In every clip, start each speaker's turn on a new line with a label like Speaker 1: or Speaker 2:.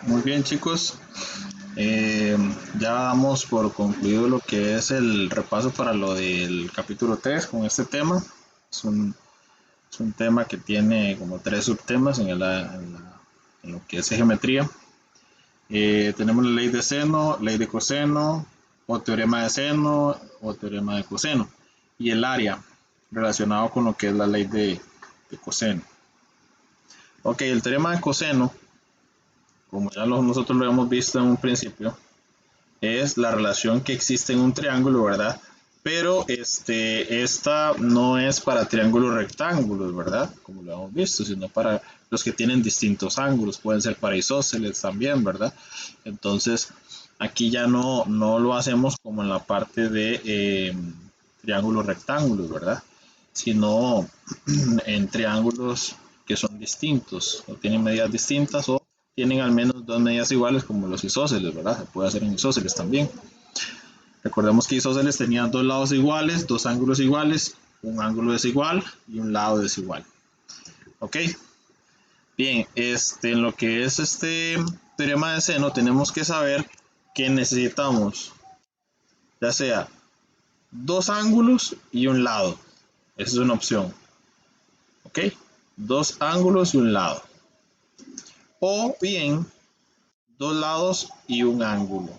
Speaker 1: Muy bien, chicos. Ya damos por concluido lo que es el repaso para lo del capítulo 3 con este tema. Es un, es un tema que tiene como tres subtemas en lo que es geometría. Tenemos la ley de seno, ley de coseno, o teorema de seno, o teorema de coseno. Y el área relacionado con lo que es la ley de coseno. Ok, el teorema de coseno, como nosotros lo hemos visto en un principio, es la relación que existe en un triángulo, ¿verdad? Pero esta no es para triángulos rectángulos, ¿verdad? Como lo hemos visto, sino para los que tienen distintos ángulos. Pueden ser para isósceles también, ¿verdad? Entonces, aquí ya no lo hacemos como en la parte de triángulos rectángulos, ¿verdad? Sino en triángulos que son distintos o tienen medidas distintas o tienen al menos dos medidas iguales como los isósceles, ¿verdad? Se puede hacer en isósceles también. Recordemos que isósceles tenían dos lados iguales, dos ángulos iguales, un ángulo desigual y un lado desigual. ¿Ok? Bien, en lo que es este teorema de seno tenemos que saber que necesitamos ya sea dos ángulos y un lado. Esa es una opción. ¿Ok? Dos ángulos y un lado. O bien, dos lados y un ángulo.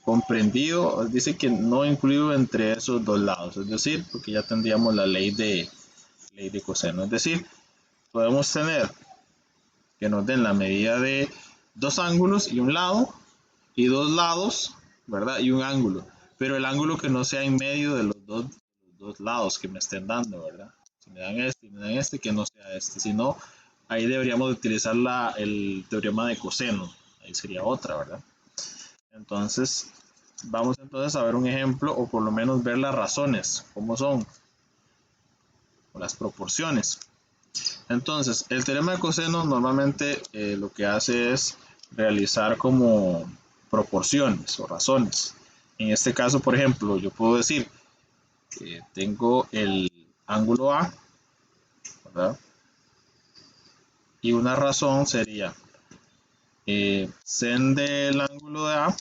Speaker 1: Comprendido, dice que no incluido entre esos dos lados, es decir, porque ya tendríamos la ley de coseno. Es decir, podemos tener que nos den la medida de dos ángulos y un lado, y dos lados, ¿verdad? Y un ángulo. Pero el ángulo que no sea en medio de los dos lados que me estén dando, ¿verdad? Si me dan este y me dan este, que no sea este. Si no, ahí deberíamos utilizar el teorema de coseno. Ahí sería otra, ¿verdad? Entonces, vamos entonces a ver un ejemplo o por lo menos ver las razones, cómo son, o las proporciones. Entonces, el teorema de coseno normalmente lo que hace es realizar como proporciones o razones. En este caso, por ejemplo, yo puedo decir que tengo el ángulo A, ¿verdad? Y una razón sería sen del ángulo de A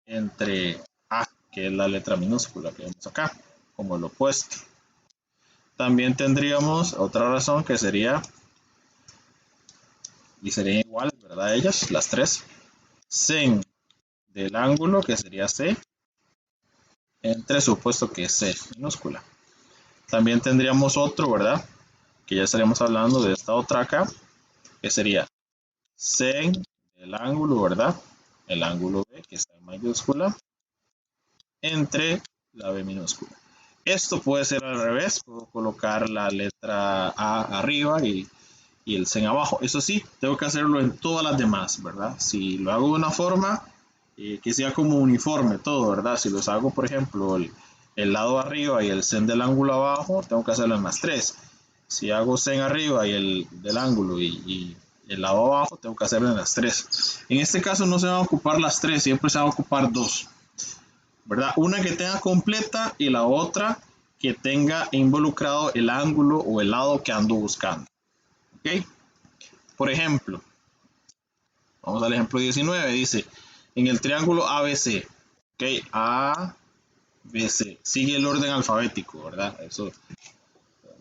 Speaker 1: entre A, que es la letra minúscula que vemos acá, como el opuesto. También tendríamos otra razón que sería, y serían iguales, ¿verdad? Ellas, las tres, sen del ángulo que sería C entre supuesto que es C minúscula. También tendríamos otro, ¿verdad? Que ya estaríamos hablando de esta otra acá, que sería sen del ángulo, ¿verdad? El ángulo B que está en mayúscula entre la B minúscula. Esto puede ser al revés, puedo colocar la letra A arriba y el sen abajo. Eso sí, tengo que hacerlo en todas las demás, ¿verdad? Si lo hago de una forma que sea como uniforme todo, ¿verdad? Si los hago, por ejemplo, el lado arriba y el sen del ángulo abajo, tengo que hacerlo en las tres. Si hago sen arriba y el del ángulo y el lado abajo, tengo que hacerlo en las tres. En este caso no se van a ocupar las tres, siempre se van a ocupar dos, ¿verdad? Una que tenga completa y la otra que tenga involucrado el ángulo o el lado que ando buscando. ¿Ok? Por ejemplo, vamos al ejemplo 19, dice, en el triángulo ABC, ¿ok? ABC, sigue el orden alfabético, ¿verdad? Eso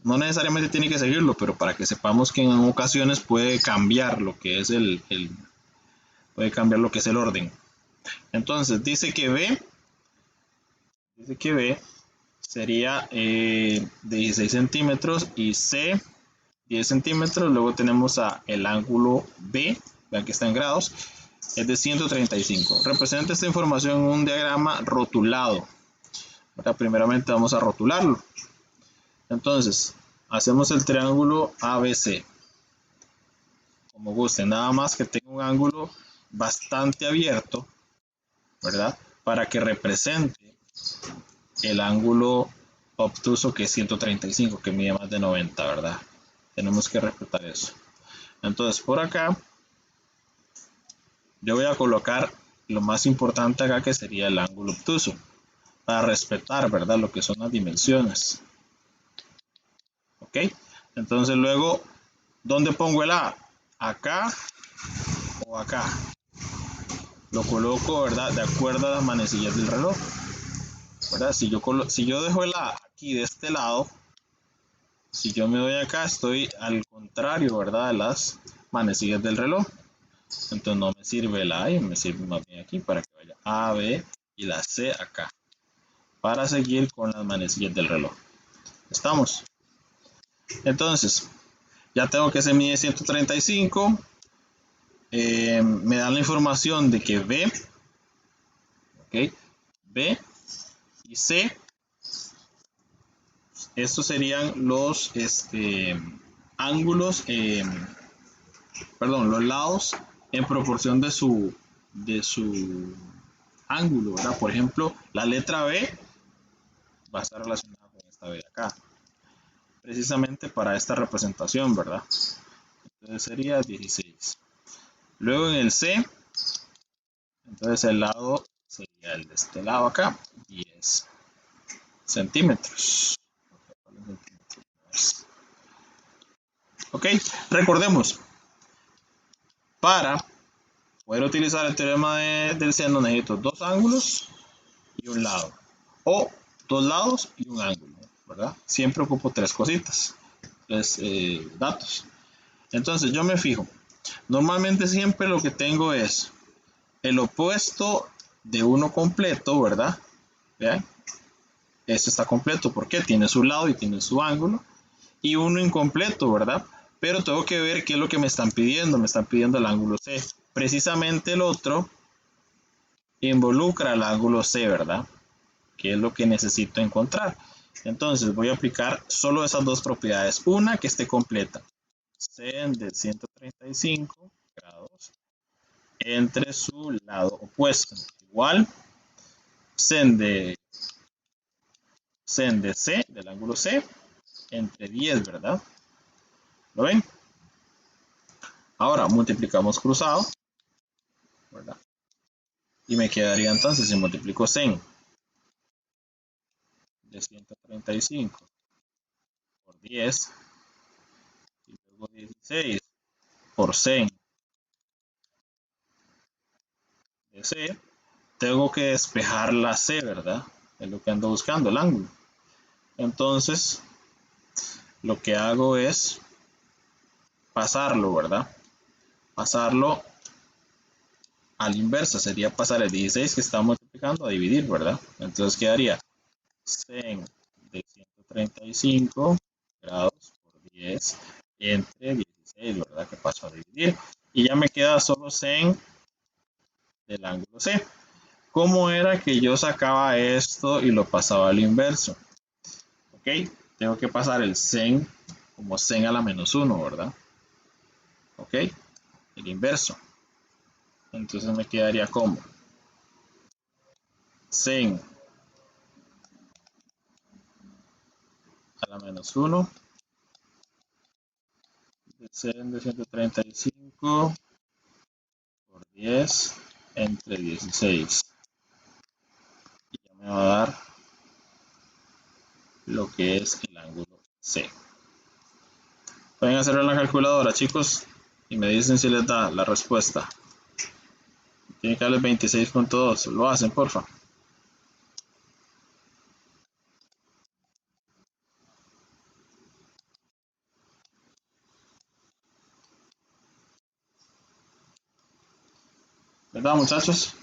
Speaker 1: no necesariamente tiene que seguirlo, pero para que sepamos que en ocasiones puede cambiar lo que es puede cambiar lo que es el orden. Entonces, dice que B sería 16 centímetros y C 10 centímetros. Luego tenemos el ángulo B, vean que está en grados, es de 135. Representa esta información en un diagrama rotulado. Ahora, primeramente vamos a rotularlo. Entonces, hacemos el triángulo ABC. Como gusten, nada más que tenga un ángulo bastante abierto, ¿verdad? Para que represente el ángulo obtuso que es 135, que mide más de 90, ¿verdad? Tenemos que respetar eso. Entonces, por acá, yo voy a colocar lo más importante acá, que sería el ángulo obtuso, para respetar, ¿verdad? Lo que son las dimensiones. ¿Ok? Entonces luego ¿Dónde pongo el A? ¿Acá o acá? Lo coloco, ¿verdad? De acuerdo a las manecillas del reloj, ¿verdad? Si yo dejo el A aquí de este lado, si yo me doy acá, estoy al contrario, ¿verdad? De las manecillas del reloj. Entonces no me sirve la A y me sirve más bien aquí para que vaya A, B y la C acá. Para seguir con las manecillas del reloj. ¿Estamos? Entonces, ya tengo que se mide 135. Me dan la información de que B, ¿ok? B y C, estos serían los ángulos, perdón, los lados en proporción de su ángulo, ¿verdad? Por ejemplo, la letra B va a estar relacionada con esta B de acá, precisamente para esta representación, ¿verdad? Entonces sería 16. Luego en el C, entonces el lado sería el de este lado acá, 10 centímetros. Ok, recordemos, para poder utilizar el teorema del seno necesito dos ángulos y un lado, o dos lados y un ángulo, ¿verdad? Siempre ocupo tres cositas, tres datos. Entonces yo me fijo, normalmente siempre lo que tengo es el opuesto de uno completo, ¿verdad? ¿Vean? Este está completo porque tiene su lado y tiene su ángulo, y uno incompleto, ¿verdad? Pero tengo que ver qué es lo que me están pidiendo. Me están pidiendo el ángulo C. Precisamente el otro involucra el ángulo C, ¿verdad? Que es lo que necesito encontrar. Entonces voy a aplicar solo esas dos propiedades. Una que esté completa. Sen de 135 grados entre su lado opuesto. Igual sen de C, del ángulo C, entre 10, ¿verdad? ¿Lo ven? Ahora multiplicamos cruzado, ¿verdad? Y me quedaría entonces, si multiplico sen de 135 por 10 y luego 16 por sen de C, tengo que despejar la C, ¿verdad? Es lo que ando buscando, el ángulo. Entonces, lo que hago es pasarlo, ¿verdad? Pasarlo a la inversa, sería pasar el 16 que está multiplicando a dividir, ¿verdad? Entonces quedaría sen de 135 grados por 10 entre 16, ¿verdad? Que paso a dividir. Y ya me queda solo sen del ángulo C. ¿Cómo era que yo sacaba esto y lo pasaba al inverso? Ok, tengo que pasar el sen como sen a la menos 1, ¿verdad? Ok, el inverso. Entonces me quedaría como sen a la menos 1 de sen de 135 por 10 entre 16. Y ya me va a dar lo que es el ángulo C. Pueden hacerlo en la calculadora, chicos, y me dicen si les da la respuesta. Tiene que darle 26.2. Lo hacen, porfa. ¿Verdad, muchachos?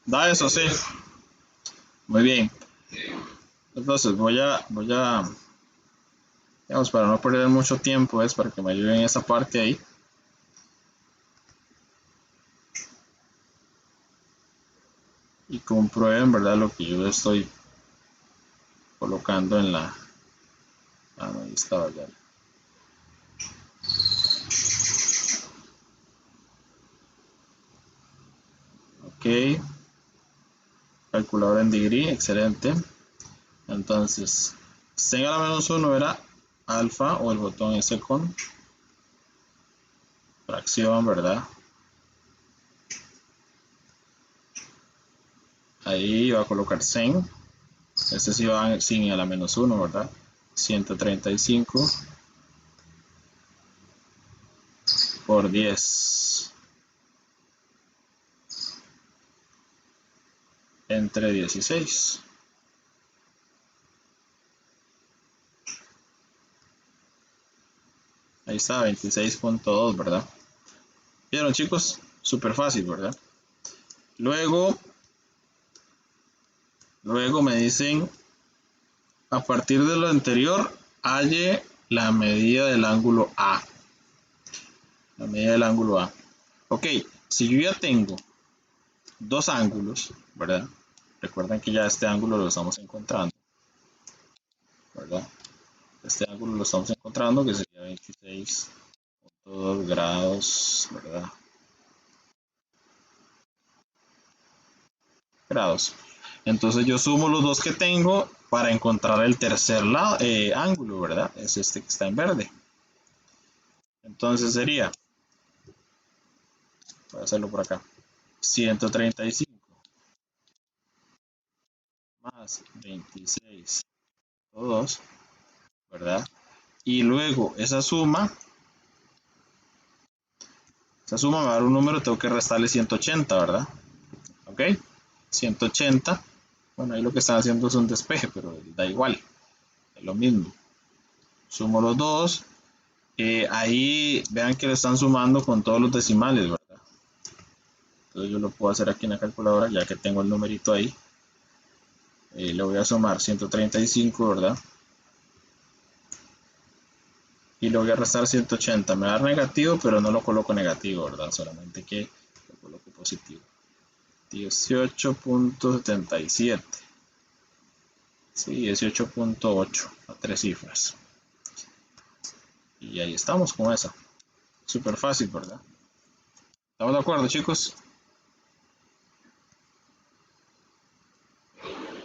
Speaker 1: Da eso, sí. Muy bien. Entonces digamos, para no perder mucho tiempo, es para que me ayuden en esa parte ahí. Y comprueben, ¿verdad? Lo que yo estoy colocando en la... Ah, no, ahí estaba ya. Ok. Calculadora en degree, excelente. Entonces, sen a la menos 1 era alfa o el botón ese con fracción, ¿verdad? Ahí va a colocar sen. Este sí va sin a la menos 1, ¿verdad? 135 por 10 entre 16. Ahí está, 26.2, ¿verdad? ¿Vieron, chicos? Súper fácil, ¿verdad? Luego me dicen, a partir de lo anterior, halle la medida del ángulo A. La medida del ángulo A. Ok, si yo ya tengo dos ángulos, ¿verdad? Recuerden que ya este ángulo lo estamos encontrando, ¿verdad? Este ángulo lo estamos encontrando, que sería 26.2 grados, ¿verdad? Grados. Entonces yo sumo los dos que tengo para encontrar el tercer ángulo, ¿verdad? Es este que está en verde. Entonces sería, voy a hacerlo por acá, 135 más 26.2, ¿verdad? Y luego esa suma me va a dar un número, tengo que restarle 180, ¿verdad? ¿Ok? 180. Bueno, ahí lo que están haciendo es un despeje, pero da igual, es lo mismo. Sumo los dos. Ahí vean que lo están sumando con todos los decimales, ¿verdad? Entonces yo lo puedo hacer aquí en la calculadora, ya que tengo el numerito ahí. Le voy a sumar 135, ¿verdad? Y le voy a restar 180. Me va a dar negativo, pero no lo coloco negativo, ¿verdad? Solamente que lo coloco positivo. 18.77. Sí, 18.8 a tres cifras. Y ahí estamos con esa. Súper fácil, ¿verdad? ¿Estamos de acuerdo, chicos?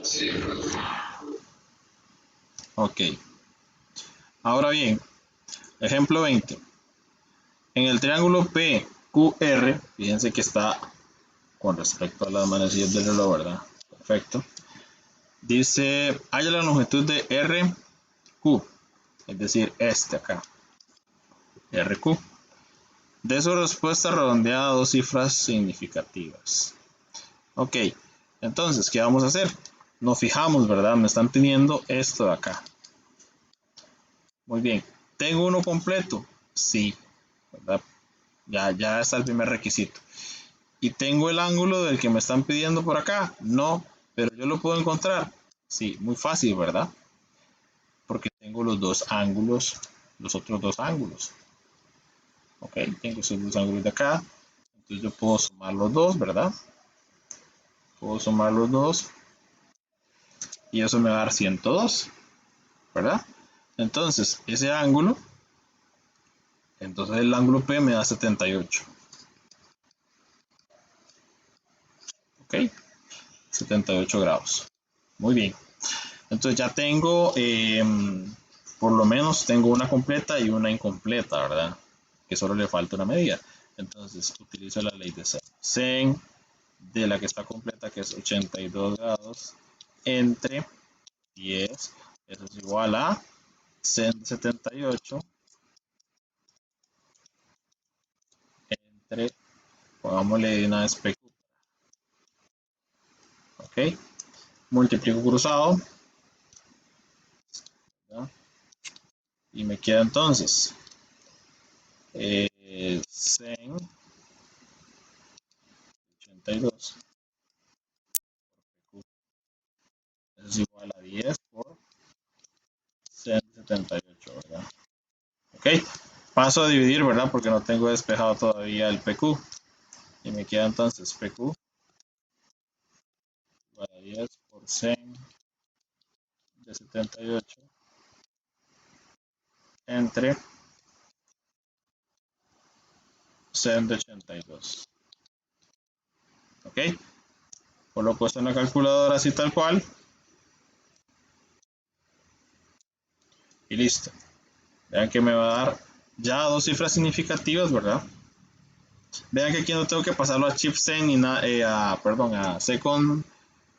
Speaker 2: Sí.
Speaker 1: Ok. Ahora bien, ejemplo 20. En el triángulo PQR, fíjense que está con respecto a las manecillas del reloj, ¿verdad? Perfecto. Dice, haya la longitud de RQ, es decir, este acá, RQ. De su respuesta redondeada a dos cifras significativas. Ok, entonces, ¿qué vamos a hacer? Nos fijamos, ¿verdad? Me están pidiendo esto de acá. Muy bien. ¿Tengo uno completo? Sí, ¿verdad? Ya está el primer requisito. ¿Y tengo el ángulo del que me están pidiendo por acá? No, pero yo lo puedo encontrar. Sí, muy fácil, ¿verdad? Porque tengo los dos ángulos, los otros dos ángulos. Ok, tengo esos dos ángulos de acá. Entonces yo puedo sumar los dos, ¿verdad? Puedo sumar los dos. Y eso me va a dar 102, ¿verdad? Entonces, ese ángulo, entonces el ángulo P me da 78. Ok, 78 grados. Muy bien. Entonces ya tengo, por lo menos tengo una completa y una incompleta, ¿verdad? Que solo le falta una medida. Entonces utilizo la ley de Sen. Sen de la que está completa, que es 82 grados, entre 10, eso es igual a Sen de 78, entre, pongámosle de una vez PQ, ¿ok? Multiplico cruzado, ¿verdad? Y me queda entonces Sen 82 es igual a 10 por 78, ¿verdad? Ok, paso a dividir, ¿verdad? Porque no tengo despejado todavía el PQ. Y me queda entonces PQ igual a 10 por 100 de 78 entre 100 de 82. Ok, coloco esto en la calculadora así tal cual. Y listo. Vean que me va a dar ya dos cifras significativas, ¿verdad? Vean que aquí no tengo que pasarlo a chip Zen ni a Second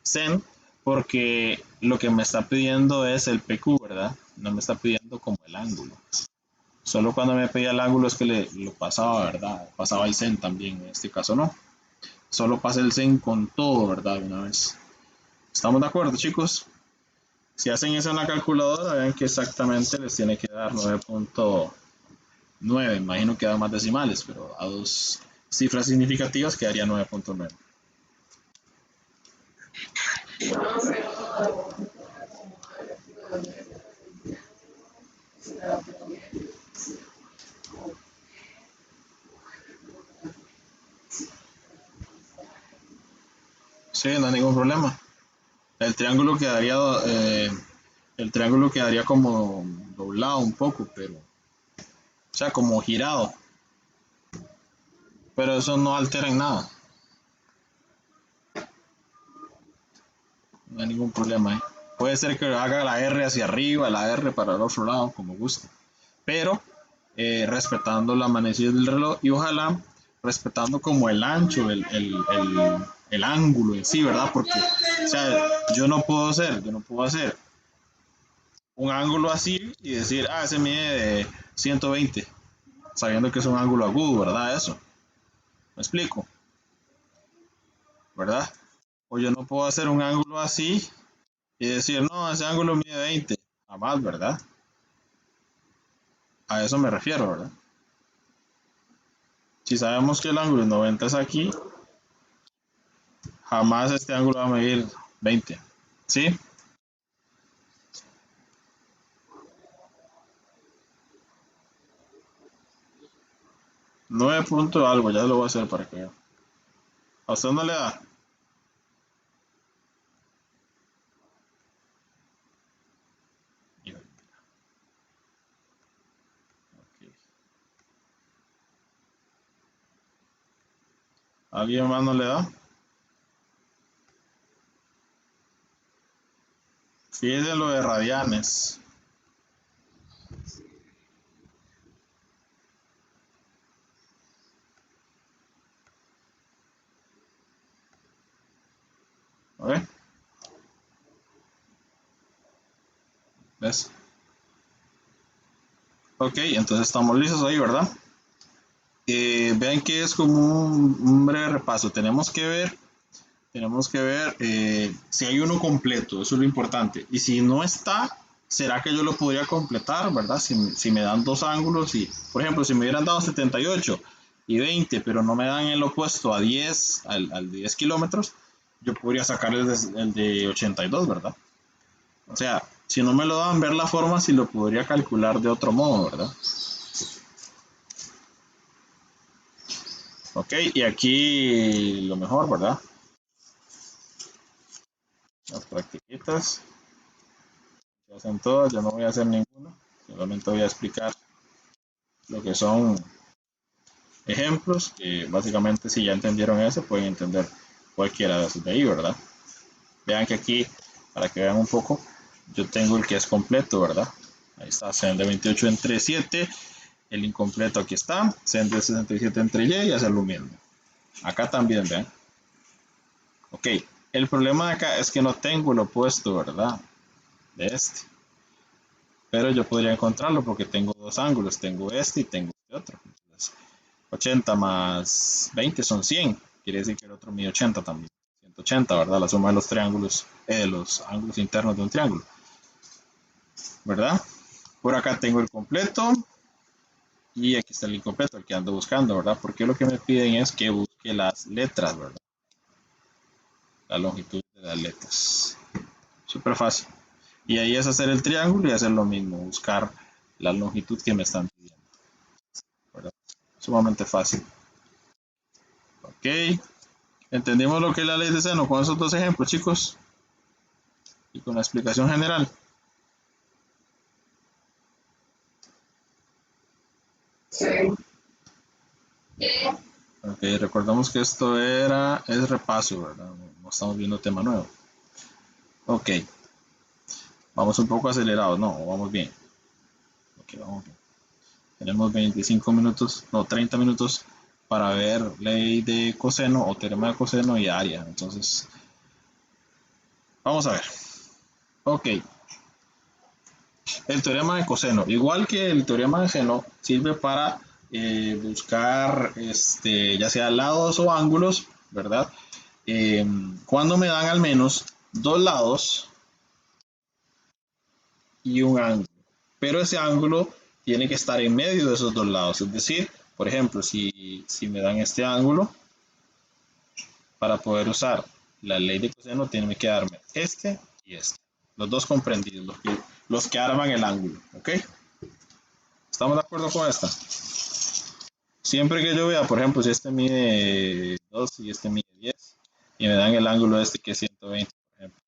Speaker 1: Zen, porque lo que me está pidiendo es el PQ, ¿verdad? No me está pidiendo como el ángulo. Solo cuando me pedía el ángulo es que lo pasaba, ¿verdad? Pasaba el sen también, en este caso no. Solo pasa el sen con todo, ¿verdad? Una vez. ¿Estamos de acuerdo, chicos? Si hacen eso en la calculadora, vean que exactamente les tiene que dar 9.9. Imagino que da más decimales, pero a dos cifras significativas quedaría 9.9. Sí, no hay ningún problema. El triángulo quedaría, el triángulo quedaría como doblado un poco, pero, o sea, como girado. Pero eso no altera en nada. No hay ningún problema. Puede ser que haga la R hacia arriba, la R para el otro lado, como guste. Pero respetando la manecilla del reloj y ojalá respetando como el ancho, el ángulo en sí, ¿verdad? Porque, o sea, yo no puedo hacer un ángulo así y decir, ese mide de 120, sabiendo que es un ángulo agudo, ¿verdad? Eso. ¿Me explico? ¿Verdad? O yo no puedo hacer un ángulo así y decir, no, ese ángulo mide 20. Jamás, ¿verdad? A eso me refiero, ¿verdad? Si sabemos que el ángulo de 90 es aquí, jamás este ángulo va a medir 20. ¿Sí? 9 punto algo, ya lo voy a hacer para que vean. ¿A usted no le da? Okay. ¿Alguien más no le da? Fíjense lo de radianes. A ver, ¿ves? Ok, entonces estamos listos ahí, ¿verdad? Vean que es como un breve repaso. Tenemos que ver si hay uno completo, eso es lo importante. Y si no está, ¿será que yo lo podría completar, verdad? Si me dan dos ángulos y, por ejemplo, si me hubieran dado 78 y 20, pero no me dan el opuesto a 10, al 10 kilómetros, yo podría sacar el de 82, ¿verdad? O sea, si no me lo dan, ver la forma si lo podría calcular de otro modo, ¿verdad? Ok, y aquí lo mejor, ¿verdad? Las practiquitas. Se hacen todas, yo no voy a hacer ninguna, solamente voy a explicar lo que son ejemplos, que básicamente si ya entendieron eso, pueden entender cualquiera de esos de ahí, ¿verdad? Vean que aquí, para que vean un poco, yo tengo el que es completo, ¿verdad? Ahí está, CEN de 28 entre 7, el incompleto aquí está, CEN de 67 entre Y y hacer lo mismo. Acá también, vean. Ok, el problema de acá es que no tengo el opuesto, ¿verdad? De este. Pero yo podría encontrarlo porque tengo dos ángulos, tengo este y tengo este otro. Entonces, 80 más 20 son 100, quiere decir que el otro mide 80 también. 180, ¿verdad? La suma de los triángulos, de los ángulos internos de un triángulo, ¿verdad? Por acá tengo el completo y aquí está el incompleto, el que ando buscando, ¿verdad? Porque lo que me piden es que busque las letras, ¿verdad? La longitud de las letras. Súper fácil. Y ahí es hacer el triángulo y hacer lo mismo, buscar la longitud que me están pidiendo, ¿verdad? Sumamente fácil. Ok, entendimos lo que es la ley de seno con esos dos ejemplos, chicos, y con la explicación general. Ok, recordamos que esto es repaso, ¿verdad? No estamos viendo tema nuevo. Ok, vamos un poco acelerados, no, vamos bien. Ok, vamos bien. Tenemos 25 minutos, no, 30 minutos para ver ley de coseno o teorema de coseno y área. Entonces, Vamos a ver. Ok. El teorema de coseno, igual que el teorema de seno, sirve para buscar ya sea lados o ángulos, ¿verdad? Cuando me dan al menos dos lados y un ángulo. Pero ese ángulo tiene que estar en medio de esos dos lados. Es decir, por ejemplo, si me dan este ángulo, para poder usar la ley de coseno, tiene que darme este y este. Los dos comprendidos, los que arman el ángulo. ¿Ok? ¿Estamos de acuerdo con esta? Siempre que yo vea, por ejemplo, si este mide 2 y este mide 10 y me dan el ángulo este que es 120, por ejemplo.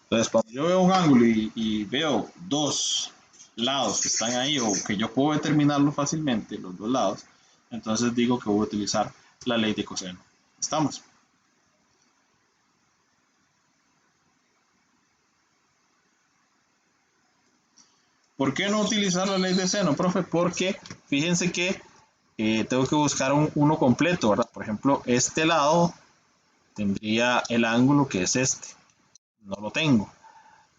Speaker 1: Entonces, cuando yo veo un ángulo y veo dos lados que están ahí o que yo puedo determinarlo fácilmente, los dos lados, entonces digo que voy a utilizar la ley de coseno. ¿Estamos? ¿Por qué no utilizar la ley de seno, profe? Porque fíjense que tengo que buscar uno completo, ¿verdad? Por ejemplo, este lado tendría el ángulo que es este. No lo tengo.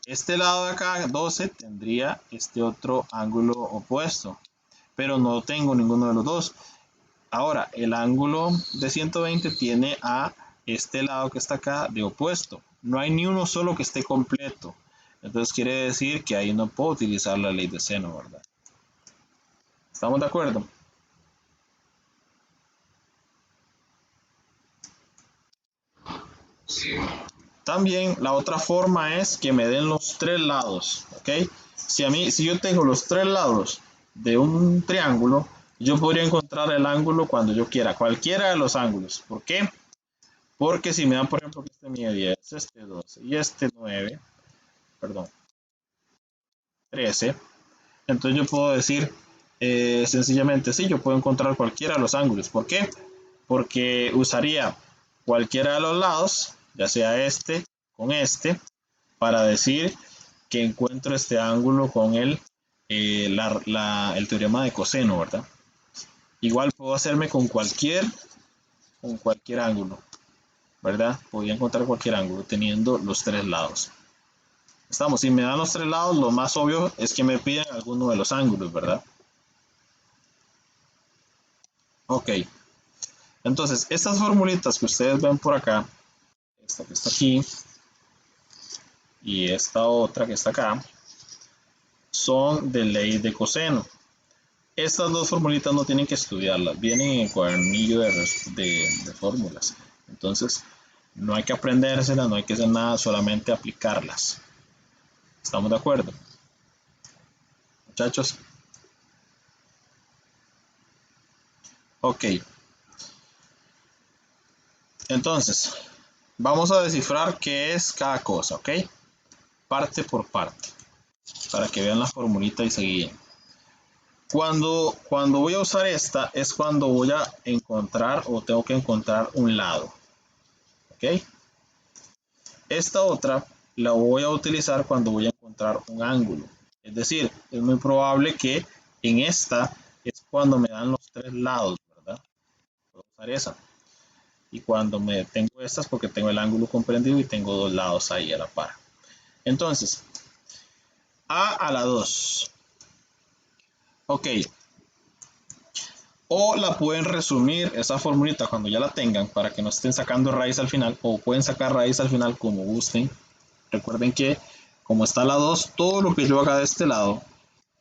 Speaker 1: Este lado de acá, 12, tendría este otro ángulo opuesto, pero no tengo ninguno de los dos. Ahora, el ángulo de 120 tiene a este lado que está acá de opuesto. No hay ni uno solo que esté completo. Entonces quiere decir que ahí no puedo utilizar la ley de seno, ¿verdad? ¿Estamos de acuerdo? Sí. También la otra forma es que me den los tres lados, ¿ok? Si yo tengo los tres lados de un triángulo, yo podría encontrar el ángulo cuando yo quiera, cualquiera de los ángulos. ¿Por qué? Porque si me dan, por ejemplo, que este mide 10, este 12 y este 9, perdón, 13, entonces yo puedo decir sencillamente, sí, yo puedo encontrar cualquiera de los ángulos. ¿Por qué? Porque usaría cualquiera de los lados, ya sea este con este, para decir que encuentro este ángulo con el teorema de coseno, ¿verdad? Igual puedo hacerme con cualquier ángulo, ¿verdad? Podría encontrar cualquier ángulo teniendo los tres lados. Estamos, si me dan los tres lados, lo más obvio es que me piden alguno de los ángulos, ¿verdad? Ok, entonces estas formulitas que ustedes ven por acá, esta que está aquí y esta otra que está acá, son de ley de coseno. Estas dos formulitas no tienen que estudiarlas, vienen en el cuadernillo de fórmulas. Entonces, no hay que aprendérselas, no hay que hacer nada, solamente aplicarlas. ¿Estamos de acuerdo? Muchachos. Ok. Entonces, vamos a descifrar qué es cada cosa, ¿ok? Parte por parte, para que vean la formulita y se guíen. Cuando voy a usar esta es cuando voy a encontrar o tengo que encontrar un lado, ¿ok? Esta otra la voy a utilizar cuando voy a encontrar un ángulo. Es decir, es muy probable que en esta es cuando me dan los tres lados, ¿verdad? Puedo usar esa. Y cuando me tengo estas porque tengo el ángulo comprendido y tengo dos lados ahí a la par. Entonces, a la 2. Ok. O la pueden resumir esa formulita cuando ya la tengan para que no estén sacando raíz al final, o pueden sacar raíz al final como gusten. Recuerden que como está la 2, todo lo que yo haga de este lado,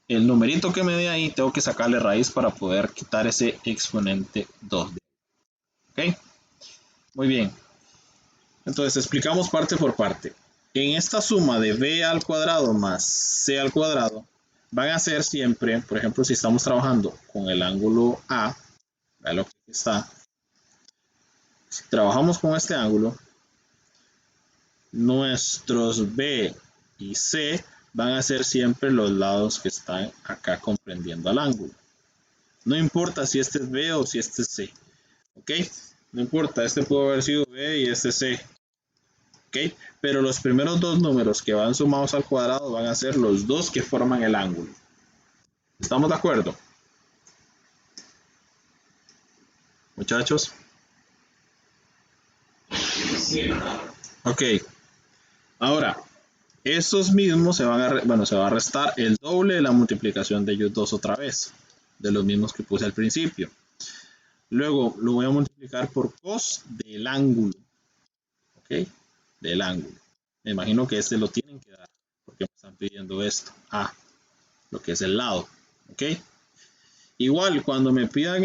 Speaker 1: el numerito que me dé ahí, tengo que sacarle raíz para poder quitar ese exponente 2. ¿Ok? Muy bien. Entonces explicamos parte por parte. En esta suma de b al cuadrado más c al cuadrado, van a ser siempre, por ejemplo, si estamos trabajando con el ángulo A, vean lo que está. Si trabajamos con este ángulo, nuestros b y c van a ser siempre los lados que están acá comprendiendo al ángulo. No importa si este es B o si este es C. ¿Ok? No importa, este puede haber sido B y este C. ¿Ok? Pero los primeros dos números que van sumados al cuadrado van a ser los dos que forman el ángulo. ¿Estamos de acuerdo? Muchachos. Sí. Ok. Ahora, estos mismos se van a, bueno, se va a restar el doble de la multiplicación de ellos dos otra vez, de los mismos que puse al principio. Luego lo voy a multiplicar por cos del ángulo, ¿ok? Del ángulo. Me imagino que este lo tienen que dar, porque me están pidiendo esto, A, lo que es el lado, ¿ok? Igual, cuando me pidan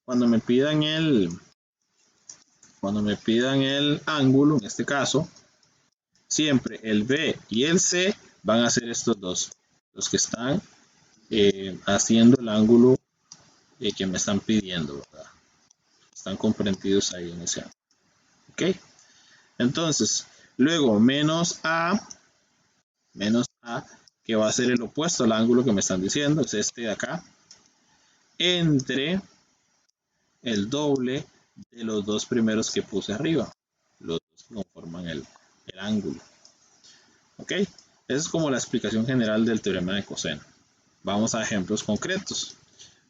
Speaker 1: cuando me pidan el ángulo, en este caso, siempre el B y el C van a ser estos dos, los que están haciendo el ángulo que me están pidiendo, ¿verdad? Están comprendidos ahí en ese ángulo, ¿ok? Entonces, luego menos A, que va a ser el opuesto al ángulo que me están diciendo, es este de acá, entre el doble de los dos primeros que puse arriba, los dos que conforman el ángulo. ¿Ok? Esa es como la explicación general del teorema de coseno. Vamos a ejemplos concretos.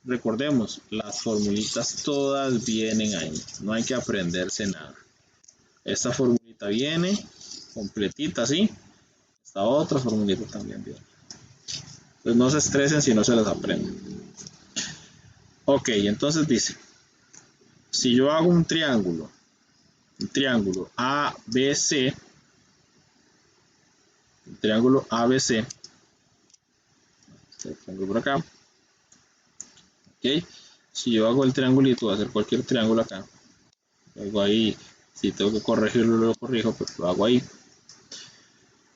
Speaker 1: Recordemos, las formulitas todas vienen ahí, no hay que aprenderse nada. Esta formulita viene completita así, esta otra formulita también viene. Entonces no se estresen si no se las aprenden. Ok, entonces dice, si yo hago un triángulo ABC, el triángulo ABC, lo pongo por acá, ok, si yo hago el triangulito, voy a hacer cualquier triángulo acá, lo hago ahí, si tengo que corregirlo, lo corrijo, pero lo hago ahí.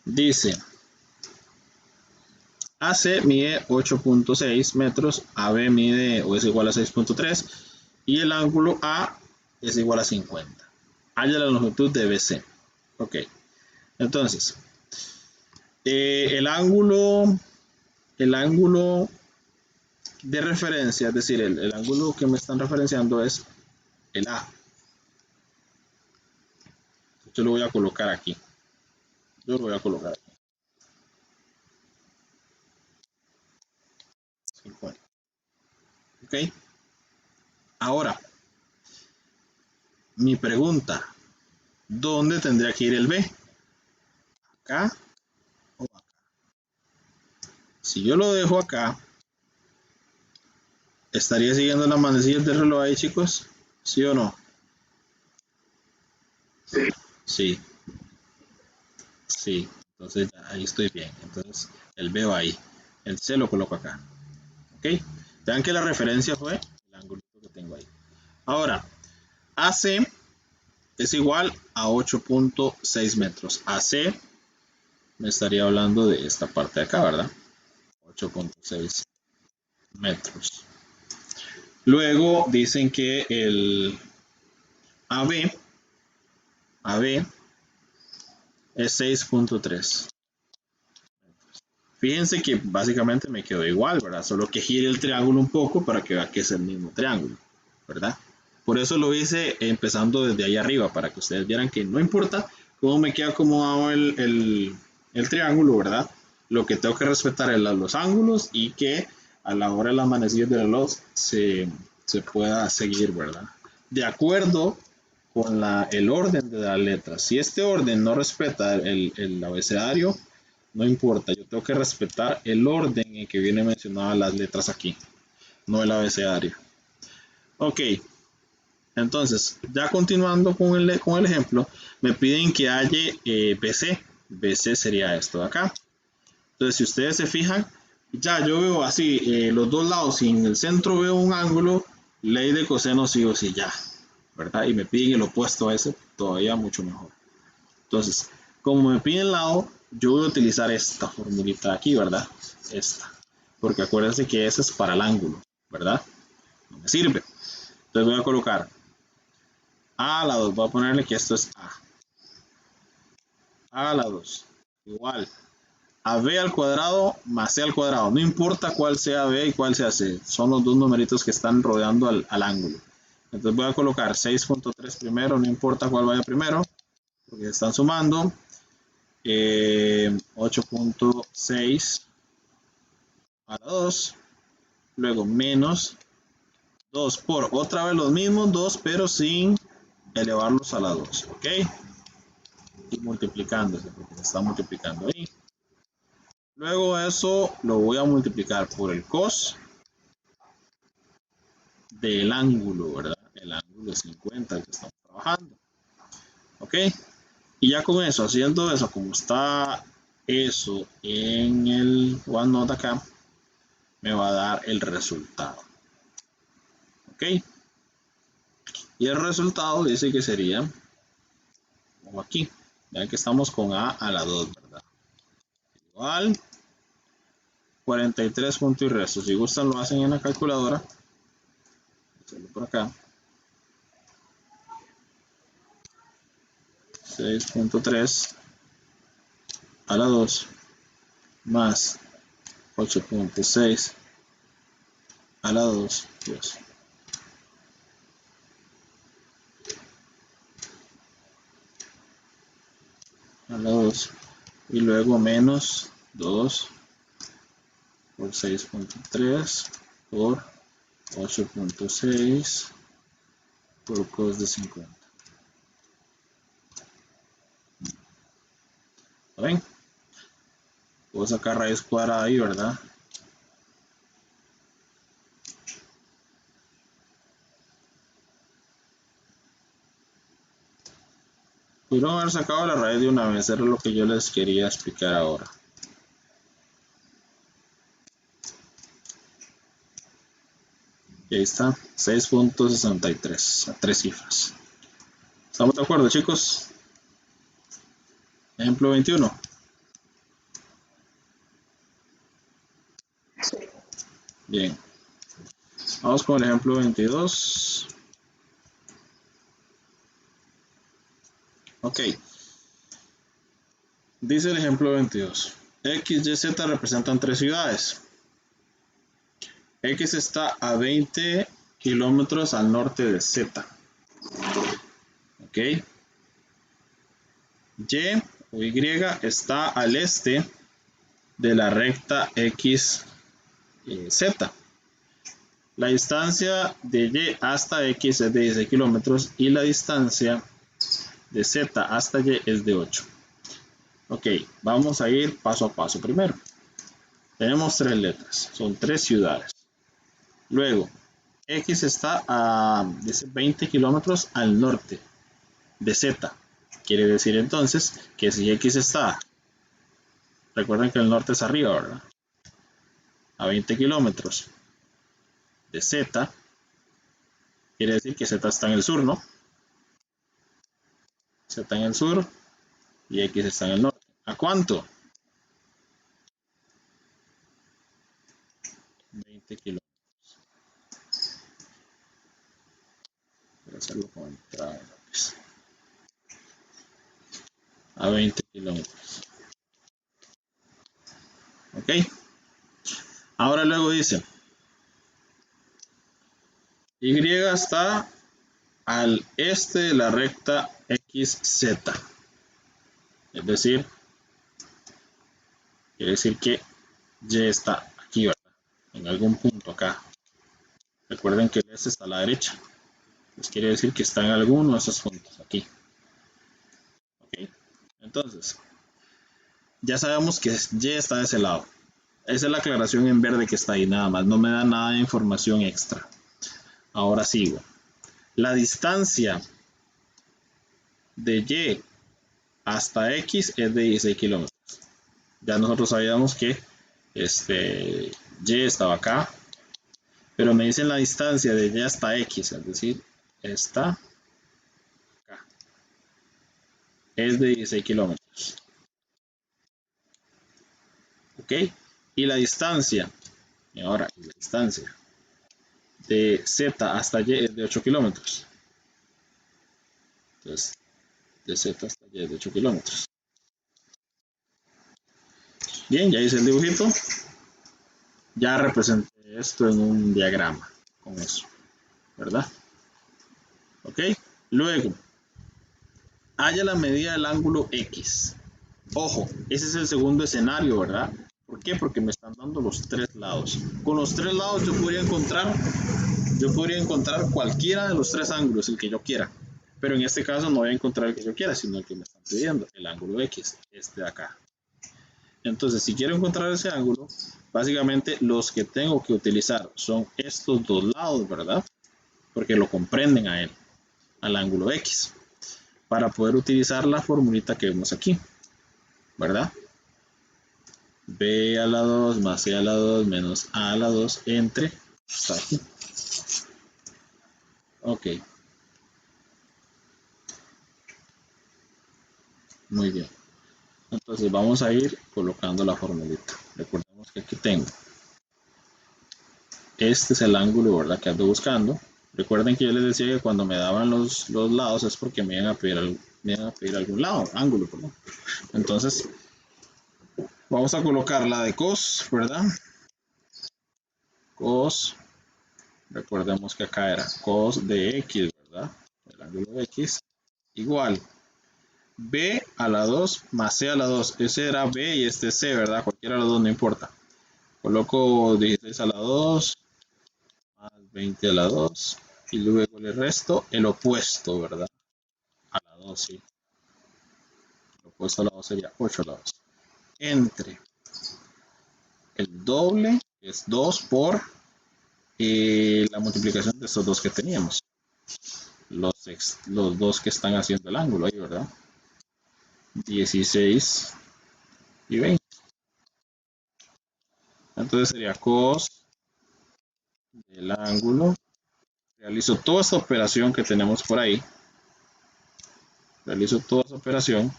Speaker 1: Dice, AC mide 8.6 metros, AB mide o es igual a 6.3 y el ángulo A es igual a 50. Halla la longitud de BC. Ok, entonces, el ángulo de referencia, es decir, el ángulo que me están referenciando es el A. Yo lo voy a colocar aquí. Yo lo voy a colocar aquí. 50. Ok. Ahora, mi pregunta, ¿dónde tendría que ir el B? ¿Acá o acá? Si yo lo dejo acá, ¿estaría siguiendo las manecillas del reloj ahí, chicos? ¿Sí o no? Sí, sí. Entonces ahí estoy bien. Entonces el B va ahí. El C lo coloco acá. ¿Ok? Vean que la referencia fue el ángulo que tengo ahí. Ahora, AC es igual a 8.6 metros. AC me estaría hablando de esta parte de acá, ¿verdad? 8.6 metros. Luego dicen que el AB es 6.3. Fíjense que básicamente me quedó igual, ¿verdad? Solo que gire el triángulo un poco para que vea que es el mismo triángulo, ¿verdad? Por eso lo hice empezando desde ahí arriba, para que ustedes vieran que no importa cómo me queda acomodado el triángulo, ¿verdad? Lo que tengo que respetar es los ángulos y que a la hora de las manecillas del reloj se pueda seguir, ¿verdad? De acuerdo con el orden de las letras. Si este orden no respeta el abecedario, no importa, yo tengo que respetar el orden en que vienen mencionadas las letras aquí, no el abecedario. Ok, entonces, ya continuando con el ejemplo, me piden que haya BC. BC sería esto de acá. Entonces, si ustedes se fijan, ya yo veo así, los dos lados y en el centro veo un ángulo, ley de coseno sí o sí ya, ¿verdad? Y me piden el opuesto a ese, todavía mucho mejor. Entonces, como me piden el lado, yo voy a utilizar esta formulita de aquí, ¿verdad? Esta. Porque acuérdense que ese es para el ángulo, ¿verdad? No me sirve. Entonces voy a colocar A a la 2. Voy a ponerle que esto es A a la 2. Igual. A B al cuadrado más C al cuadrado. No importa cuál sea B y cuál sea C. Son los dos numeritos que están rodeando al ángulo. Entonces voy a colocar 6.3 primero. No importa cuál vaya primero. Porque están sumando. 8.6 a la 2, luego menos 2 por otra vez los mismos 2, pero sin elevarlos a la 2, ¿ok? y multiplicándose, porque se está multiplicando ahí. Luego eso lo voy a multiplicar por el cos del ángulo, ¿verdad? El ángulo es 50, el que estamos trabajando. ¿Ok? Y ya con eso, haciendo eso, como está eso en el OneNote acá, me va a dar el resultado. ¿Ok? Y el resultado dice que sería, como aquí, vean que estamos con a la 2, ¿verdad? Igual 43 puntos y restos. Si gustan lo hacen en la calculadora. Hacerlo por acá. 6.3 a la 2 más 8.6 a la 2, Dios. A la 2 y luego menos 2 por 6.3 por 8.6 por cos de 50. ¿Ven? Puedo sacar raíz cuadrada ahí, ¿verdad? Pudieron haber sacado la raíz de una vez, era lo que yo les quería explicar ahora. Y ahí está, 6.63, a 3 cifras. ¿Estamos de acuerdo, chicos? Ejemplo 21. Bien. Vamos con el ejemplo 22. Ok. Dice el ejemplo 22. X, Y, Z representan tres ciudades. X está a 20 kilómetros al norte de Z. Ok. Y o Y está al este de la recta X, Z. La distancia de Y hasta X es de 16 kilómetros y la distancia de Z hasta Y es de 8. Ok, vamos a ir paso a paso primero. Tenemos tres letras, son tres ciudades. Luego, X está a 20 kilómetros al norte de Z. Quiere decir entonces que si X está, recuerden que el norte es arriba, ¿verdad? A 20 kilómetros de Z, quiere decir que Z está en el sur, ¿no? Z en el sur y X está en el norte. ¿A cuánto? 20 kilómetros. Voy a hacerlo con entrada. A 20 kilómetros. ¿Ok? Ahora luego dice, Y está al este de la recta XZ. Es decir, quiere decir que Y está aquí, ¿verdad? En algún punto acá. Recuerden que el este está a la derecha. Pues quiere decir que está en alguno de esos puntos aquí. ¿Ok? Entonces, ya sabemos que Y está de ese lado. Esa es la aclaración en verde que está ahí nada más. No me da nada de información extra. Ahora sigo. La distancia de Y hasta X es de 16 kilómetros. Ya nosotros sabíamos que Y estaba acá, pero me dicen la distancia de Y hasta X, es decir, está acá. Es de 16 kilómetros. ¿Ok? Y la distancia, y ahora la distancia de Z hasta Y es de 8 kilómetros. Entonces, de Z hasta Y es de 8 kilómetros. Bien, ya hice el dibujito. Ya representé esto en un diagrama con eso, ¿verdad? ¿Ok? Luego, halla la medida del ángulo X. Ojo, ese es el segundo escenario, ¿verdad? ¿Por qué? Porque me están dando los tres lados. Con los tres lados yo podría encontrar cualquiera de los tres ángulos, el que yo quiera. Pero en este caso no voy a encontrar el que yo quiera, sino el que me están pidiendo, el ángulo X, este de acá. Entonces, si quiero encontrar ese ángulo, básicamente los que tengo que utilizar son estos dos lados, ¿verdad? Porque lo comprenden a él, al ángulo X, para poder utilizar la formulita que vemos aquí, ¿verdad? B a la 2 más C a la 2 menos A a la 2 entre, está aquí. Ok. Muy bien. Entonces vamos a ir colocando la formulita. Recordemos que aquí tengo. Este es el ángulo, ¿verdad? Que ando buscando. Recuerden que yo les decía que cuando me daban los lados es porque me iban a pedir algún lado, ángulo, perdón. Entonces, vamos a colocar la de cos, ¿verdad? Cos, recordemos que acá era cos de x, ¿verdad? El ángulo de x, igual b a la 2 más c a la 2. Ese era b y este es c, ¿verdad? Cualquiera de los dos, no importa. Coloco 16 a la 2 más 20 a la 2 y luego le resto el opuesto, ¿verdad? A la 2, sí. El opuesto a la 2 sería 8 a la 2. Entre el doble, es 2 por la multiplicación de estos dos que teníamos. Los dos que están haciendo el ángulo ahí, ¿verdad? 16 y 20. Entonces sería cos del ángulo. Realizo toda esta operación que tenemos por ahí. Realizo toda esa operación.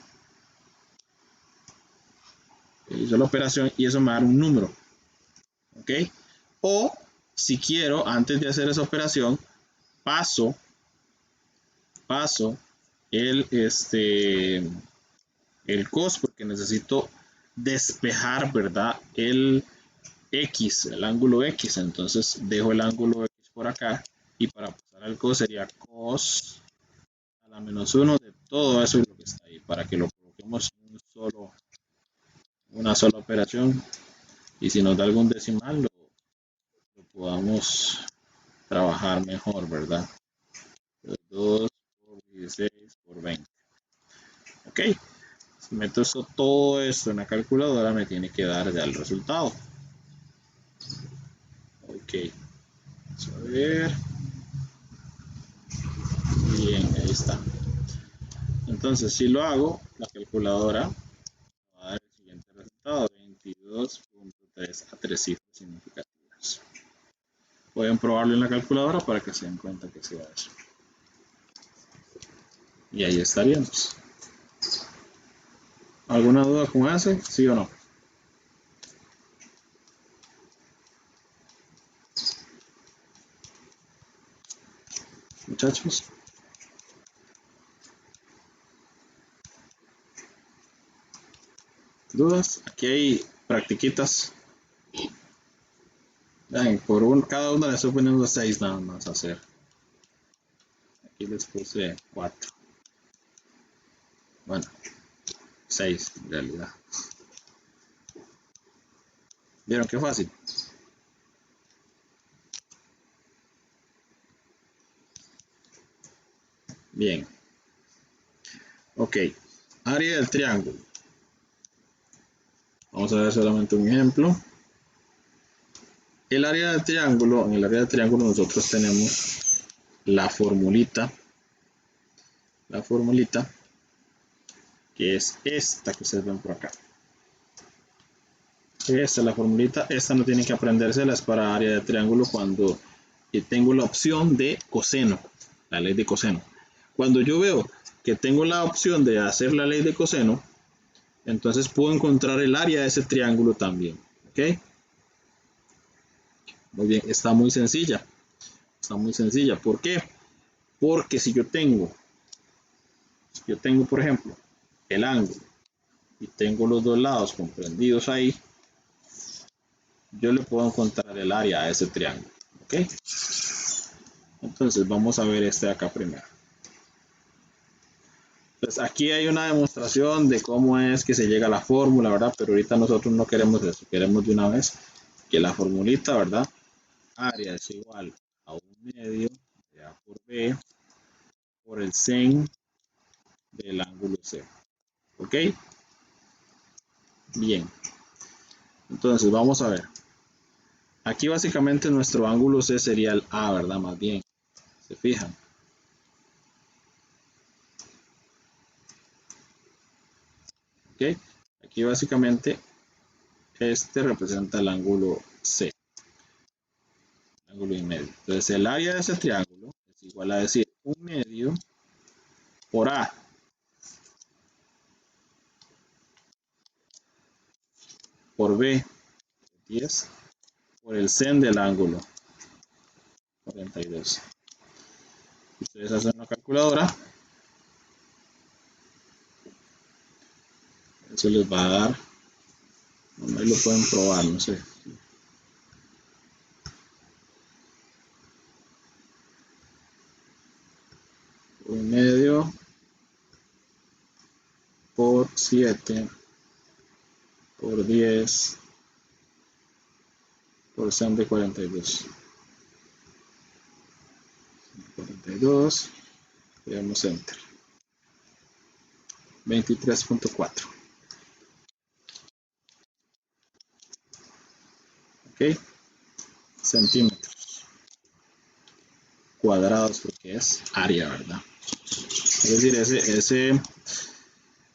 Speaker 1: Realizo la operación y eso me da un número. ¿Ok? O si quiero, antes de hacer esa operación, paso el, el cos porque necesito despejar, ¿verdad? El X, el ángulo X. Entonces dejo el ángulo X por acá y para pasar al cos sería cos a la menos 1 de todo eso es lo que está ahí para que lo coloquemos en una sola operación y si nos da algún decimal lo podamos trabajar mejor, ¿verdad? 2 por 16 por 20. Ok, si meto todo esto en la calculadora me tiene que dar ya el resultado. Ok, vamos a ver. Bien, ahí está. Entonces, si lo hago, la calculadora va a dar el siguiente resultado: 22.3 a 3 cifras significativas. Pueden probarlo en la calculadora para que se den cuenta que sea eso. Y ahí estaríamos. ¿Alguna duda con ese? ¿Sí o no? Muchachos. ¿Dudas? Aquí hay practiquitas. Ven, cada uno le estoy poniendo 6 nada más a hacer. Aquí les puse 4. Bueno, 6 en realidad. ¿Vieron qué fácil? Bien. Ok. Área del triángulo. Vamos a ver solamente un ejemplo. El área del triángulo, en el área del triángulo nosotros tenemos la formulita que es esta que ustedes ven por acá. Esta es la formulita, esta no tienen que aprendérselas para área de triángulo cuando tengo la opción de coseno, la ley de coseno. Cuando yo veo que tengo la opción de hacer la ley de coseno, entonces puedo encontrar el área de ese triángulo también. ¿Ok? Muy bien, está muy sencilla. Está muy sencilla. ¿Por qué? Porque si yo tengo, por ejemplo, el ángulo y tengo los dos lados comprendidos ahí, yo le puedo encontrar el área a ese triángulo. ¿Ok? Entonces vamos a ver este de acá primero. Entonces aquí hay una demostración de cómo es que se llega a la fórmula, ¿verdad? Pero ahorita nosotros no queremos eso, queremos de una vez que la formulita, ¿verdad? Área es igual a 1 medio de A por B por el sen del ángulo C. ¿Ok? Bien. Entonces, vamos a ver. Aquí básicamente nuestro ángulo C sería el A, ¿verdad? Más bien. ¿Se fijan? ¿Ok? Aquí básicamente este representa el ángulo C. Ángulo y medio. Entonces, el área de ese triángulo es igual a decir 1/2 por A. Por B, 10, por el sen del ángulo, 42. Ustedes hacen una calculadora, eso les va a dar, no lo pueden probar, no sé. 1/2 por 7 por 10 por sen de 42. 42, le damos enter. 23.4. Ok, centímetros cuadrados, porque es área, ¿verdad? Es decir,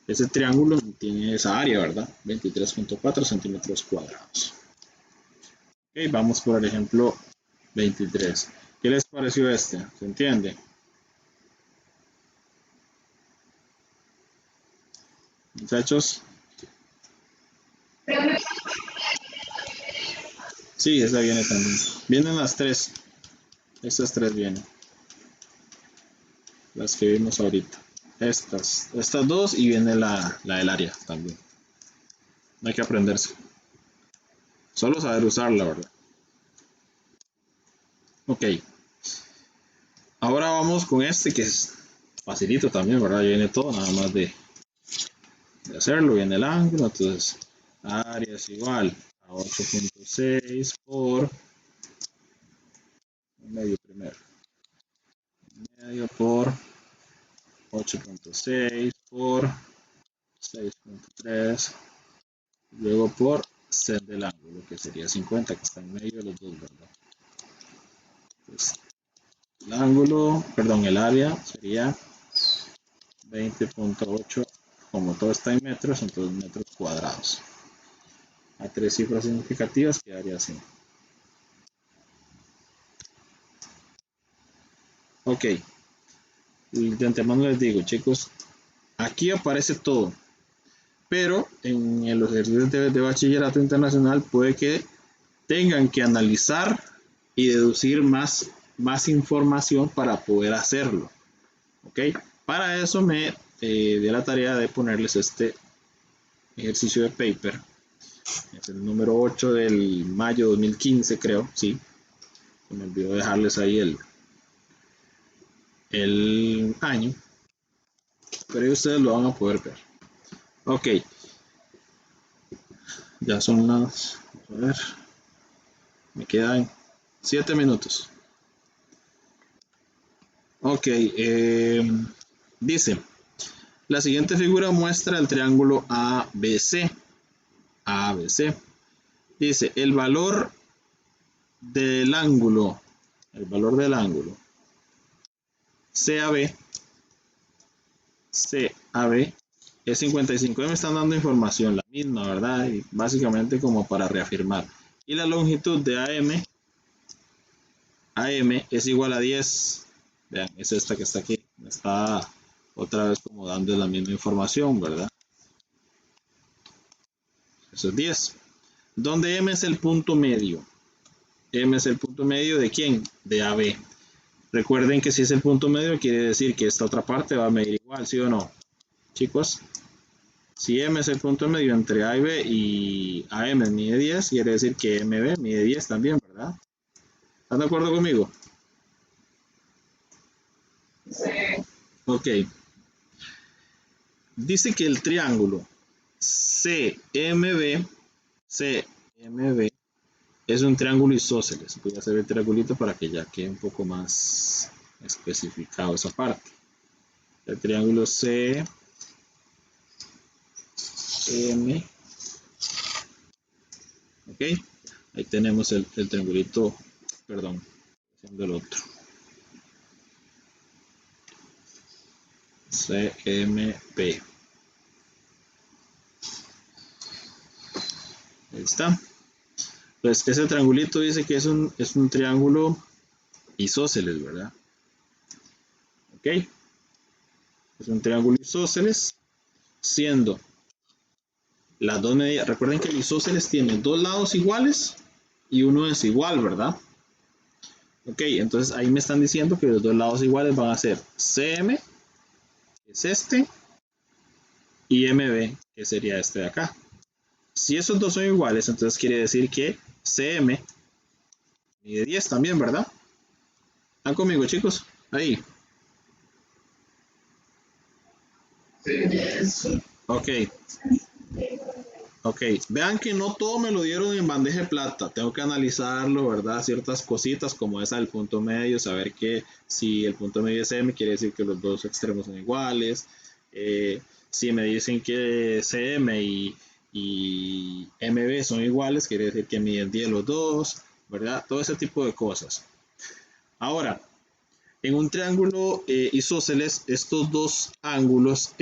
Speaker 1: ese triángulo tiene esa área, ¿verdad? 23.4 centímetros cuadrados. Ok, vamos por el ejemplo 23. ¿Qué les pareció este? ¿Se entiende? Muchachos. Sí, esa viene también. Vienen las tres. Estas tres vienen. Las que vimos ahorita. Estas dos y viene la del área también. No hay que aprenderse. Solo saber usarla, ¿verdad? Ok. Ahora vamos con este que es facilito también, ¿verdad? Ya viene todo, nada más de hacerlo. Viene el ángulo, entonces área es igual a 8.6 por medio primero. Medio por 8.6 por 6.3, luego por sen del ángulo, que sería 50, que está en medio de los dos, ¿verdad? Entonces, el ángulo, perdón, el área sería 20.8, como todo está en metros, entonces metros cuadrados. A tres cifras significativas quedaría así. Ok, y de antemano les digo, chicos, aquí aparece todo, pero en los ejercicios de bachillerato internacional puede que tengan que analizar y deducir más información para poder hacerlo. ¿Ok? Para eso me di la tarea de ponerles este ejercicio de paper. Es el número 8 del mayo de 2015, creo, sí. Se me olvidó dejarles ahí el año, pero ahí ustedes lo van a poder ver. Ok, ya son las, a ver, me quedan 7 minutos. Ok, dice, la siguiente figura muestra el triángulo ABC. ABC. Dice, el valor del ángulo CAB, CAB es 55. Me están dando información, la misma, ¿verdad? Y básicamente como para reafirmar. Y la longitud de AM es igual a 10. Vean, es esta que está aquí. Me está otra vez como dando la misma información, ¿verdad? Eso es 10. Donde M es el punto medio. M es el punto medio de ¿quién? De AB. Recuerden que si es el punto medio quiere decir que esta otra parte va a medir igual, ¿sí o no? Chicos, si M es el punto medio entre A y B y AM mide 10, quiere decir que MB mide 10 también, ¿verdad? ¿Están de acuerdo conmigo? Sí. Ok. Dice que el triángulo CMB, CMB es un triángulo isósceles. Voy a hacer el triangulito para que ya quede un poco más especificado esa parte. el triángulo CM, ok, ahí tenemos el triangulito, perdón, haciendo el otro, CMB, ahí está. Pues ese triangulito dice que es un triángulo isósceles, ¿verdad? Ok, es un triángulo isósceles, siendo las dos medidas. Recuerden que el isósceles tiene dos lados iguales y uno es igual, ¿verdad? Ok, entonces ahí me están diciendo que los dos lados iguales van a ser CM, que es este, y MB, que sería este de acá. Si esos dos son iguales, entonces quiere decir que CM mide 10 también, ¿verdad? ¿Están conmigo, chicos? Ahí. Ok. Ok, vean que no todo me lo dieron en bandeja de plata, tengo que analizarlo, ¿verdad? Ciertas cositas como esa del punto medio, saber que si el punto medio es M, quiere decir que los dos extremos son iguales. Si me dicen que CM y MB son iguales, quiere decir que miden 10 los dos, ¿verdad? Todo ese tipo de cosas. Ahora, en un triángulo isósceles, estos dos ángulos,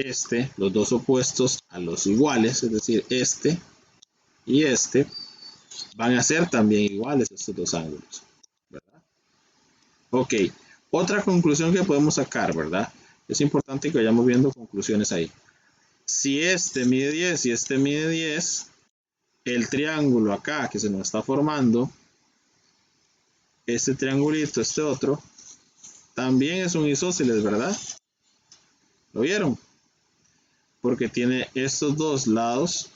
Speaker 1: los dos opuestos a los iguales, es decir, este y este, van a ser también iguales estos dos ángulos, ¿verdad? Ok, otra conclusión que podemos sacar, ¿verdad? Es importante que vayamos viendo conclusiones ahí. Si este mide 10 y este mide 10, el triángulo acá que se nos está formando, este triangulito, este otro, también es un isósceles, ¿verdad? ¿Lo vieron? Porque tiene estos dos lados,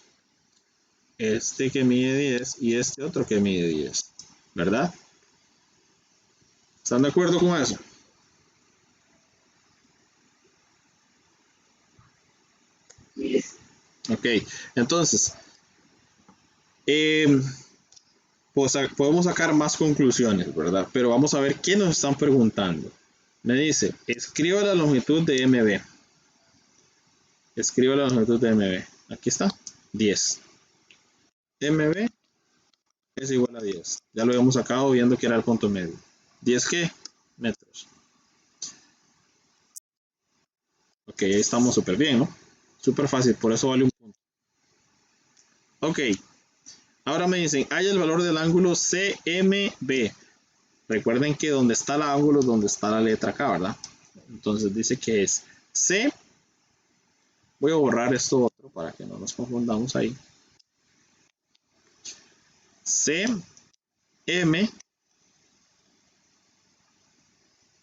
Speaker 1: este que mide 10 y este otro que mide 10, ¿verdad? ¿Están de acuerdo con eso? Ok, entonces, pues, podemos sacar más conclusiones, ¿verdad? Pero vamos a ver qué nos están preguntando. Me dice, escriba la longitud de MB. Escriba la longitud de MB. Aquí está, 10. MB es igual a 10. Ya lo habíamos sacado viendo que era el punto medio. ¿10 qué? Metros. Ok, ahí estamos súper bien, ¿no? Súper fácil, por eso vale un punto. Ok, ahora me dicen, hay el valor del ángulo CMB. Recuerden que donde está el ángulo es donde está la letra K, ¿verdad? Entonces dice que es C. Voy a borrar esto otro para que no nos confundamos ahí. C, M,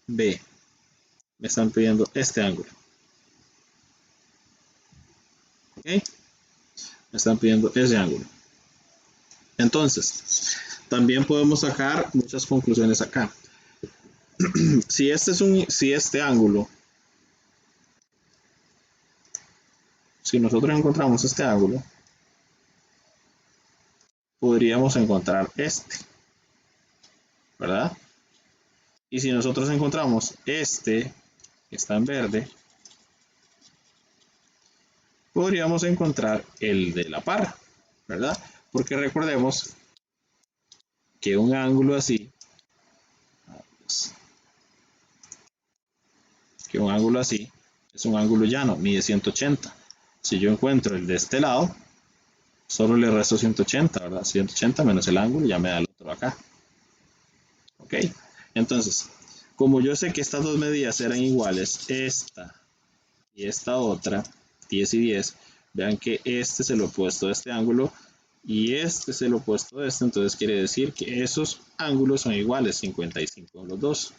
Speaker 1: B. Me están pidiendo este ángulo. ¿Ok? Me están pidiendo ese ángulo. Entonces, también podemos sacar muchas conclusiones acá. Si este ángulo, si nosotros encontramos este ángulo, podríamos encontrar este, ¿verdad? Y si nosotros encontramos este, que está en verde, podríamos encontrar el de la par, ¿verdad? Porque recordemos que un ángulo así, es un ángulo llano, mide 180. Si yo encuentro el de este lado, solo le resto 180, ¿verdad? 180 menos el ángulo ya me da el otro acá. ¿Ok? Entonces, como yo sé que estas dos medidas eran iguales, esta y esta otra, 10 y 10, vean que este es el opuesto de este ángulo y este es el opuesto de este, entonces quiere decir que esos ángulos son iguales, 55 los dos.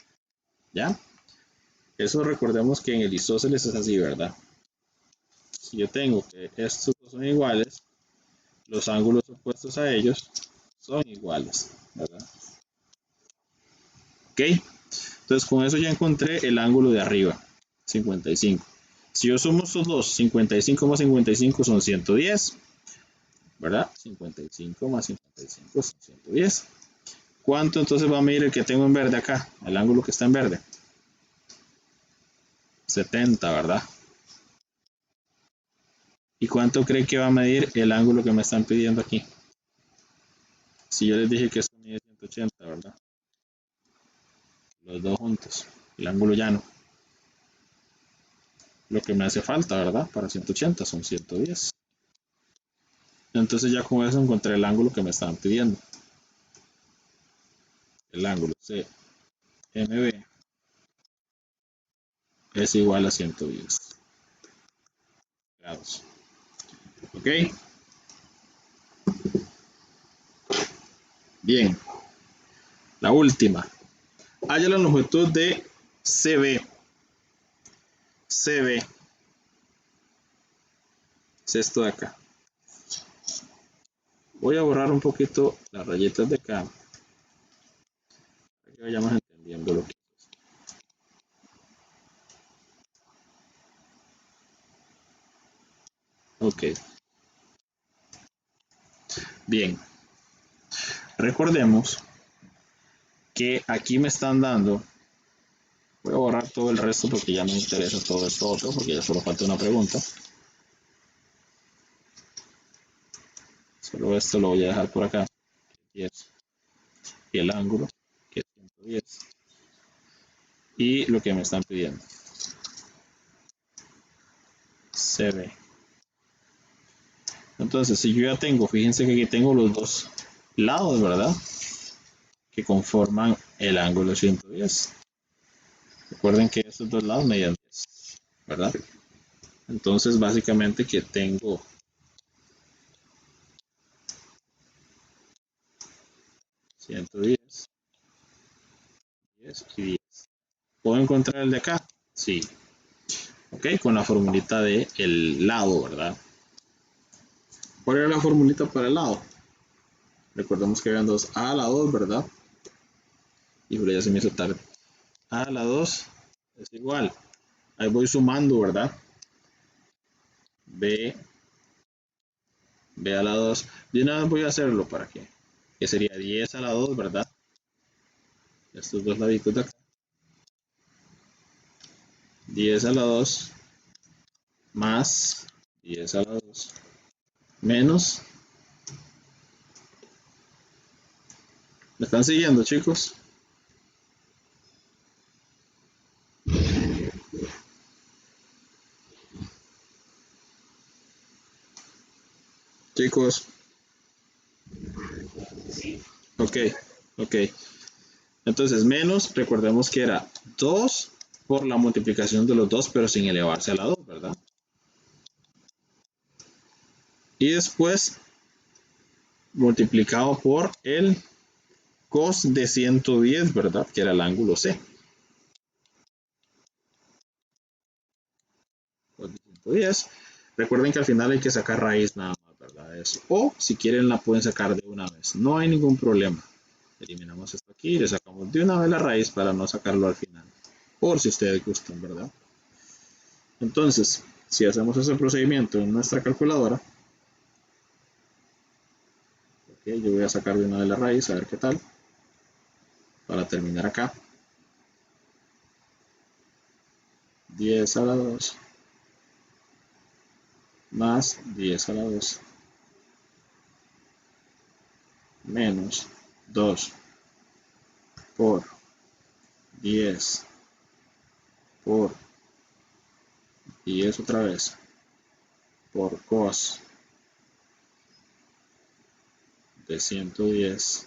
Speaker 1: ¿Ya? Eso recordemos que en el isósceles es así, ¿verdad? Si yo tengo que estos dos son iguales, los ángulos opuestos a ellos son iguales, ¿verdad? ¿Ok? Entonces con eso ya encontré el ángulo de arriba, 55. Si yo sumo estos dos, 55 más 55 son 110, ¿verdad? 55 más 55 son 110. ¿Cuánto entonces va a medir el que tengo en verde acá? El ángulo que está en verde. 70, ¿verdad? ¿Y cuánto cree que va a medir el ángulo que me están pidiendo aquí? Si yo les dije que esto mide 180, ¿verdad? Los dos juntos, el ángulo llano. Lo que me hace falta, ¿verdad? Para 180 son 110. Entonces ya con eso encontré el ángulo que me estaban pidiendo. El ángulo CMB es igual a 110 grados. ¿Ok? Bien. La última. Haya la longitud de CB. CB. Es esto de acá. Voy a borrar un poquito las rayitas de acá. Para que vayamos entendiendo lo que es. Ok. Bien. Recordemos que aquí me están dando. Voy a borrar todo el resto porque ya no me interesa todo esto otro, porque ya solo falta una pregunta. Solo esto lo voy a dejar por acá. 10. Y el ángulo, que es 110. Y lo que me están pidiendo. CB. Entonces, si yo ya tengo, fíjense que aquí tengo los dos lados, ¿verdad? Que conforman el ángulo 110. Recuerden que estos dos lados medían 10, ¿verdad? Entonces, básicamente que tengo 110, 10 y 10. ¿Puedo encontrar el de acá? Sí. Ok, con la formulita de el lado, ¿verdad? ¿Cuál era la formulita para el lado? Recordemos que eran 2 a la 2, ¿verdad? Híjole, ya se me hizo tarde. A a la 2 es igual. Ahí voy sumando, ¿verdad? B a la 2. De una vez voy a hacerlo para que sería 10 a la 2, ¿verdad? Estos dos laditos de acá. 10 a la 2 más 10 a la 2 menos. ¿Me están siguiendo, chicos? Chicos. Ok, ok. Entonces, menos, recordemos que era 2 por la multiplicación de los dos, pero sin elevarse a la 2, ¿verdad? Y después, multiplicado por el cos de 110, ¿verdad? Que era el ángulo C. Cos de 110. Recuerden que al final hay que sacar raíz nada más, ¿verdad? Eso. O si quieren la pueden sacar de una vez. No hay ningún problema. Eliminamos esto aquí y le sacamos de una vez la raíz para no sacarlo al final. Por si ustedes gustan, ¿verdad? Entonces, si hacemos ese procedimiento en nuestra calculadora, okay, yo voy a sacar de una vez la raíz a ver qué tal. Para terminar acá. 10 a la 2 más 10 a la 2 menos 2 por 10 por 10 otra vez por cos de 110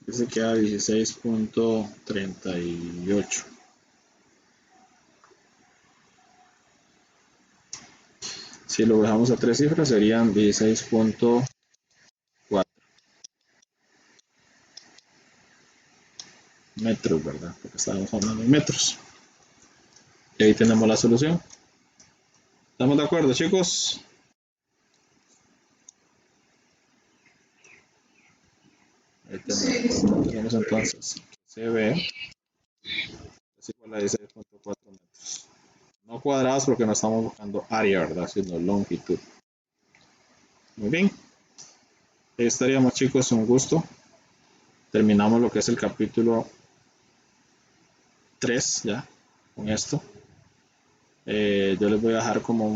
Speaker 1: se queda 16.38. Si lo dejamos a 3 cifras serían 16.4 metros, ¿verdad? Porque estábamos hablando de metros. Y ahí tenemos la solución. ¿Estamos de acuerdo, chicos? Ahí tenemos entonces CB es igual a 16.4 metros. No cuadrados porque no estamos buscando área, ¿verdad? Sino longitud. Muy bien. Ahí estaríamos, chicos. Un gusto. terminamos lo que es el capítulo 3 ya con esto. Yo les voy a dejar como